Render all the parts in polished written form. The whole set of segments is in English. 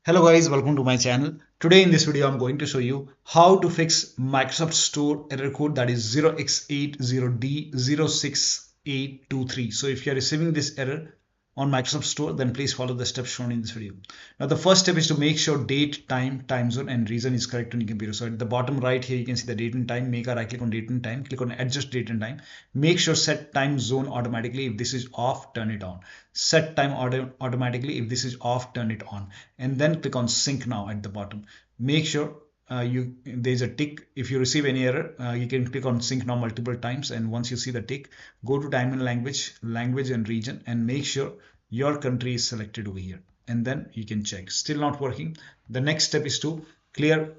Hello guys, welcome to my channel. Today in this video I'm going to show you how to fix Microsoft Store error code that is 0X80D06823. So if you are receiving this error on Microsoft Store, then please follow the steps shown in this video. Now the first step is to make sure date, time, time zone and region is correct on your computer. So at the bottom right here you can see the date and time. Make a right click on date and time, click on adjust date and time. Make sure set time zone automatically. If this is off, turn it on. Set time automatically. If this is off, turn it on, and then click on sync now at the bottom. Make sure there's a tick. If you receive any error, you can click on sync now multiple times, and once you see the tick, go to time and language and region, and make sure your country is selected over here, and then you can check. Still not working. The next step is to clear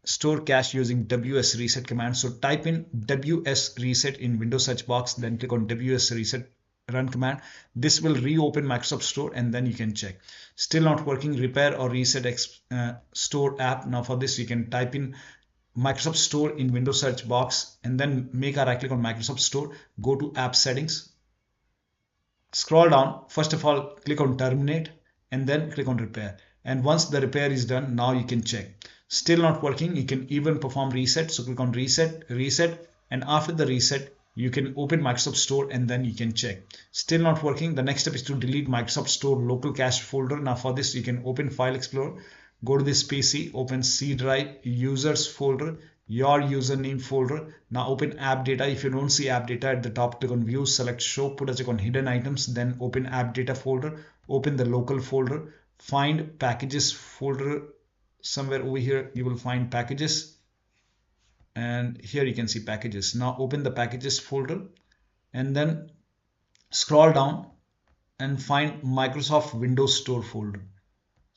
store cache using wsreset command. So type in wsreset in Windows search box, then click on wsreset run command. This will reopen Microsoft Store, and then you can check. Still not working. Repair or reset store app. Now for this you can type in Microsoft Store in Windows search box, and then make a right click on Microsoft Store, go to app settings, scroll down. First of all, click on terminate, and then click on repair. And once the repair is done, now you can check. Still not working. You can even perform reset. So click on reset, and after the reset you can open Microsoft Store, and then you can check. Still not working. The next step is to delete Microsoft Store local cache folder. Now for this you can open File Explorer, go to this PC, open C drive, users folder, your username folder. Now open AppData. If you don't see AppData at the top, click on view, select show, put a check on hidden items, then open AppData folder, open the local folder, find packages folder. Somewhere over here you will find packages, and here you can see packages. Now open the packages folder, and then scroll down and find Microsoft Windows Store folder.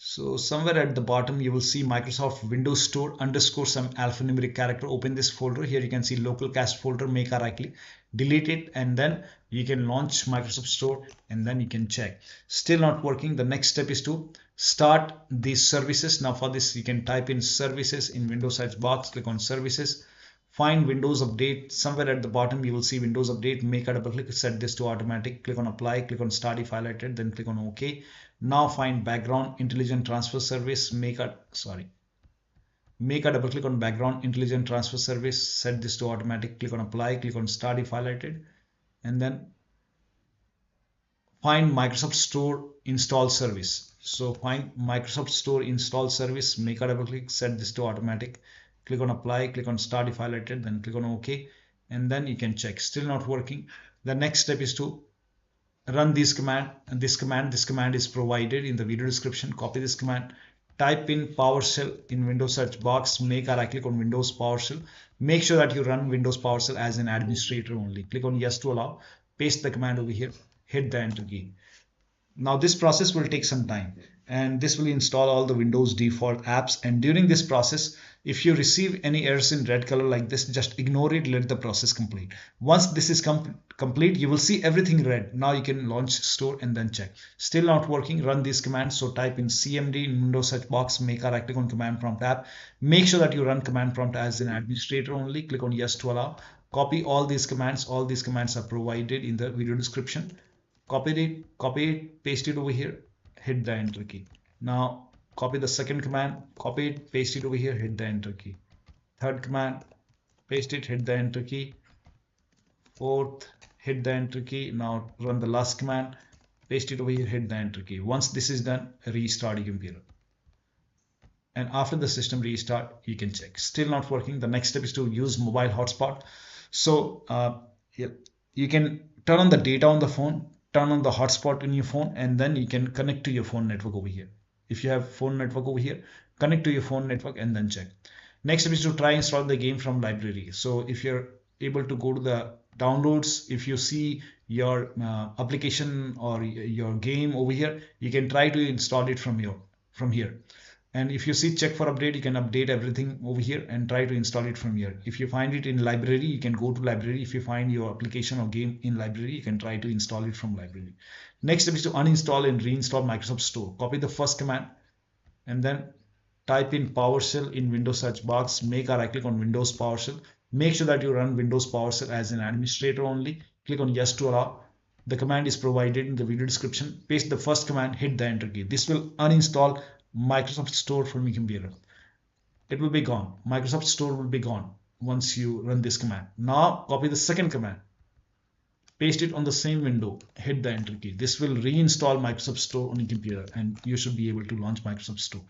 So somewhere at the bottom you will see Microsoft Windows Store underscore some alphanumeric character. Open this folder. Here you can see local cache folder. Make a right click, delete it, and then you can launch Microsoft Store, and then you can check. Still not working. The next step is to start these services. Now for this you can type in services in Windows search box, click on services, find Windows Update. Somewhere at the bottom you will see Windows Update. Make a double click, set this to automatic, click on apply, click on start if highlighted, then click on OK. Now find background intelligent transfer service. Make a double click on background intelligent transfer service, set this to automatic, click on apply, click on start if highlighted, and then find Microsoft Store install service. So find Microsoft Store install service, make a double click, set this to automatic, click on apply, click on start if highlighted, then click on OK, and then you can check. Still not working. The next step is to run this command, and this command is provided in the video description. Copy this command, type in PowerShell in Windows search box, make a right click on Windows PowerShell. Make sure that you run Windows PowerShell as an administrator only. Click on yes to allow, paste the command over here, hit the enter key. Now this process will take some time, and this will install all the Windows default apps, and during this process if you receive any errors in red color like this, just ignore it, let the process complete. Once this is complete, you will see everything red. Now you can launch Store and then check. Still not working. Run these commands. So type in CMD in Windows search box, make a right click on command prompt app. Make sure that you run command prompt as an administrator only. Click on yes to allow. Copy all these commands. All these commands are provided in the video description. Copy it, paste it over here, hit the enter key. Now copy the second command, copy it, paste it over here, hit the enter key. Third command, paste it, hit the enter key. Fourth, hit the enter key. Now run the last command, paste it over here, hit the enter key. Once this is done, restart your computer, and after the system restart you can check. Still not working. The next step is to use mobile hotspot. So you can turn on the data on the phone, turn on the hotspot in your phone, and then you can connect to your phone network over here. If you have phone network over here, connect to your phone network and then check. Next step is to try install the game from library. So if you're able to go to the downloads, if you see your application or your game over here, you can try to install it from here. And if you see check for update, you can update everything over here and try to install it from here. If you find it in library, you can go to library. If you find your application or game in library, you can try to install it from library. Next step is to uninstall and reinstall Microsoft Store. Copy the first command and then type in PowerShell in Windows search box, make a right click on Windows PowerShell. Make sure that you run Windows PowerShell as an administrator only. Click on yes to allow. The command is provided in the video description. Paste the first command, hit the enter key. This will uninstall Microsoft Store from your computer. It will be gone. Microsoft Store will be gone once you run this command. Now copy the second command, paste it on the same window, hit the enter key. This will reinstall Microsoft Store on your computer and you should be able to launch Microsoft Store.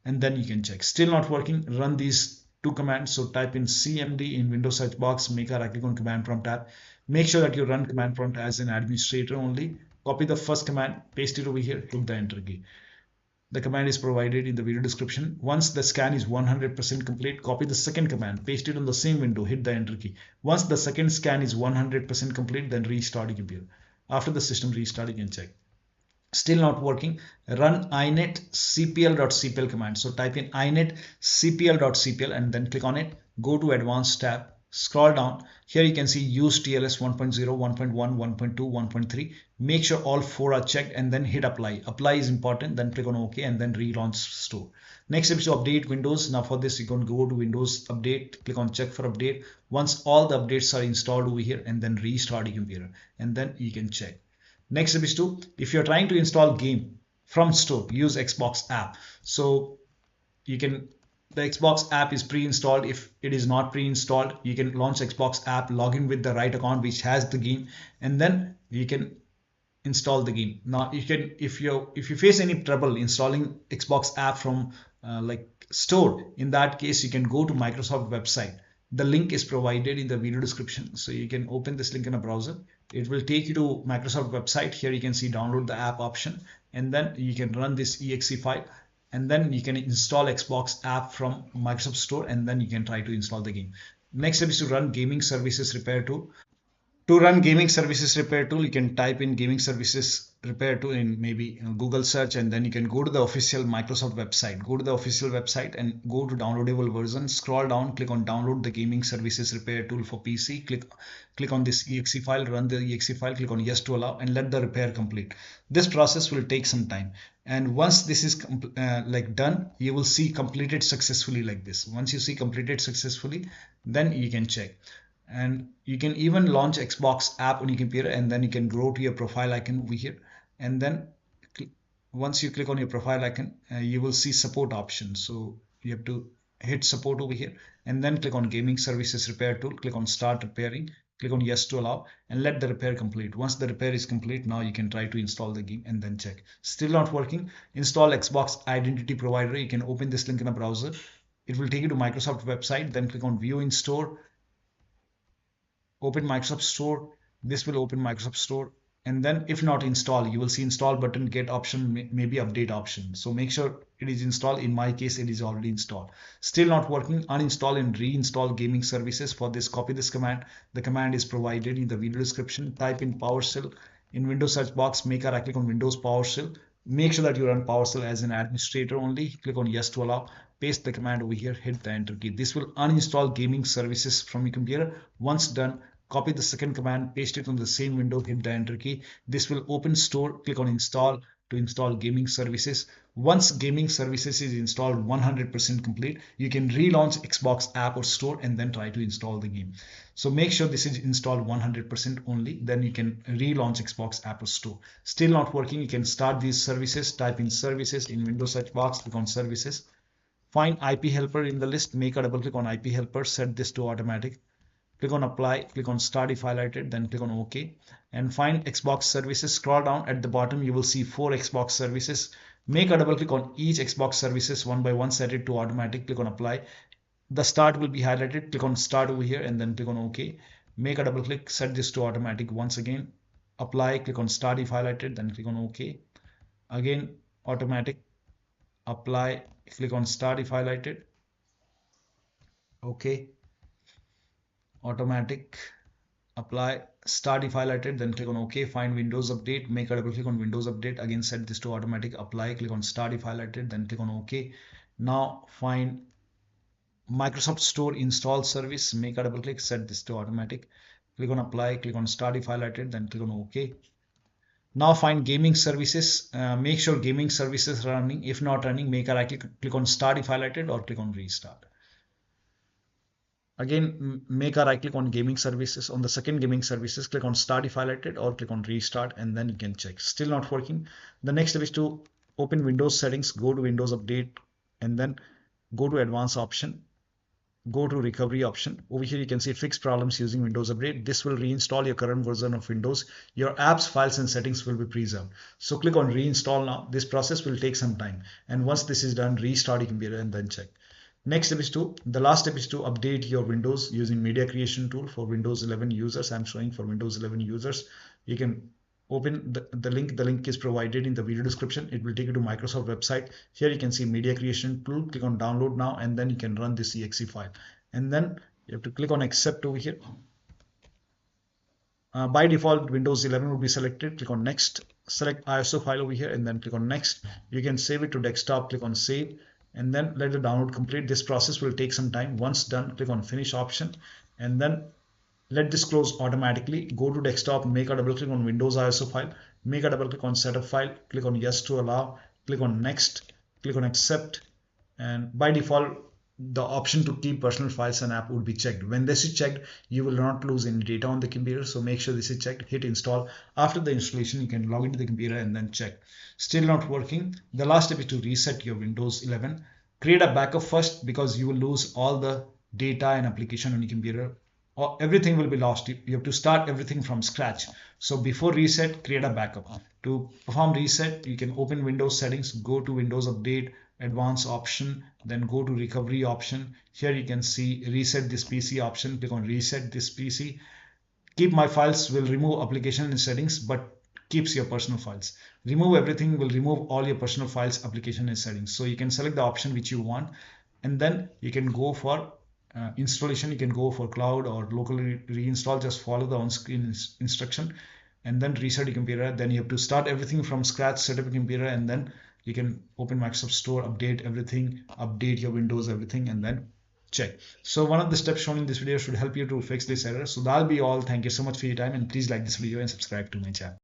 And then you can check. Still not working, run these two commands. So type in cmd in Windows search box, make a right click on command prompt tab. Make sure that you run command prompt as an administrator only. Copy the first command, paste it over here, hit the enter key. The command is provided in the video description. Once the scan is 100% complete, copy the second command, paste it on the same window, hit the enter key. Once the second scan is 100% complete, then restart your computer. After the system restart, you can check. Still not working, run inet cpl.cpl command. So type in inet cpl.cpl and then click on it. Go to advanced tab, scroll down. Here you can see use TLS 1.0, 1.1, 1.2, 1.3. Make sure all four are checked and then hit apply. Apply is important, then click on OK and then relaunch store. Next step is to update Windows. Now for this, you can go to Windows Update, click on check for update. Once all the updates are installed over here and then restart your computer and then you can check. Next step is to, if you're trying to install game from store, use Xbox app. So you can, the Xbox app is pre-installed. If it is not pre-installed, you can launch Xbox app, log in with the right account which has the game, and then you can install the game. Now you can, if you face any trouble installing Xbox app from like store, in that case you can go to Microsoft website. The link is provided in the video description, so you can open this link in a browser. It will take you to Microsoft website. Here you can see download the app option, and then you can run this exe file, and then you can install Xbox app from Microsoft Store, and then you can try to install the game. Next step is to run gaming services repair tool. To run gaming services repair tool, you can type in gaming services repair tool in maybe Google search, and then you can go to the official Microsoft website. Go to the official website and go to downloadable version. Scroll down, click on download the gaming services repair tool for PC. Click on this exe file, run the exe file, click on yes to allow, and let the repair complete. This process will take some time. And once this is like done, you will see completed successfully like this. Once you see completed successfully, then you can check. And you can even launch Xbox app on your computer, and then you can go to your profile icon over here, and then once you click on your profile icon, you will see support options. So you have to hit support over here and then click on gaming services repair tool, click on start repairing, click on yes to allow, and let the repair complete. Once the repair is complete, now you can try to install the game and then check. Still not working, install Xbox identity provider. You can open this link in a browser. It will take you to Microsoft website, then click on view in store, open Microsoft Store. This will open Microsoft Store, and then if not install, you will see install button, get option, maybe update option. So make sure it is installed. In my case, it is already installed. Still not working, uninstall and reinstall gaming services. For this, copy this command. The command is provided in the video description. Type in PowerShell in Windows search box, make a right click on Windows PowerShell. Make sure that you run PowerShell as an administrator only. Click on yes to allow, paste the command over here, hit the enter key. This will uninstall gaming services from your computer. Once done, copy the second command, paste it on the same window, hit the enter key. This will open store, click on install to install gaming services. Once gaming services is installed 100% complete, you can relaunch Xbox app or store and then try to install the game. So make sure this is installed 100% only, then you can relaunch Xbox app or store. Still not working, you can start these services. Type in services in Windows search box, click on services. Find IP helper in the list, make a double click on IP helper, set this to automatic. Click on apply, click on start if highlighted, then click on OK, and find Xbox services. Scroll down, at the bottom you will see 4 Xbox services. Make a double click on each Xbox services one by one, set it to automatic, click on apply. The start will be highlighted, click on start over here and then click on OK. Make a double click, set this to automatic once again. Apply, click on start if highlighted, then click on OK. Again automatic, apply, click on start if highlighted, OK. Automatic, apply, start if highlighted, then click on OK. Find Windows Update, make a double click on Windows Update, again set this to automatic, apply, click on start if highlighted, then click on OK. Now find Microsoft Store install service, make a double click, set this to automatic, click on apply, click on start if highlighted, then click on OK. Now find gaming services, make sure gaming services are running. If not running, make a right click on start if highlighted or click on restart. Again, make a right click on gaming services. On the second gaming services, click on start if highlighted or click on restart, and then you can check. Still not working. The next step is to open Windows settings, go to Windows Update, and then go to Advanced option, go to Recovery option. Over here you can see Fix Problems using Windows Update. This will reinstall your current version of Windows. Your apps, files, and settings will be preserved. So click on Reinstall now. This process will take some time, and once this is done, restart your computer and then check. Next step is the last step is to update your Windows using media creation tool for Windows 11 users. I'm showing for Windows 11 users. You can open the link. The link is provided in the video description. It will take you to Microsoft website. Here you can see media creation tool. Click on download now, and then you can run this exe file. And then you have to click on accept over here. By default, Windows 11 will be selected. Click on next. Select ISO file over here, and then click on next. You can save it to desktop. Click on save, and then let the download complete. This process will take some time. Once done, click on finish option, and then let this close automatically. Go to desktop, make a double click on Windows ISO file, make a double click on setup file, click on yes to allow, click on next, click on accept, and by default the option to keep personal files and app would be checked. When this is checked, you will not lose any data on the computer, so make sure this is checked. Hit install. After the installation, you can log into the computer and then check. Still not working. The last step is to reset your Windows 11. Create a backup first, because you will lose all the data and application on your computer. Or everything will be lost. You have to start everything from scratch. So before reset, create a backup. To perform reset, you can open Windows settings, go to Windows Update, Advanced option, then go to Recovery option. Here you can see reset this PC option. Click on reset this PC. Keep my files will remove application and settings, but keeps your personal files. Remove everything will remove all your personal files, application and settings. So you can select the option which you want, and then you can go for installation. You can go for cloud or locally reinstall. Just follow the on-screen instruction and then reset your computer. Then you have to start everything from scratch, set up a computer, and then you can open Microsoft Store, update everything, update your Windows, everything, and then check. So one of the steps shown in this video should help you to fix this error. So that'll be all. Thank you so much for your time, and please like this video and subscribe to my channel.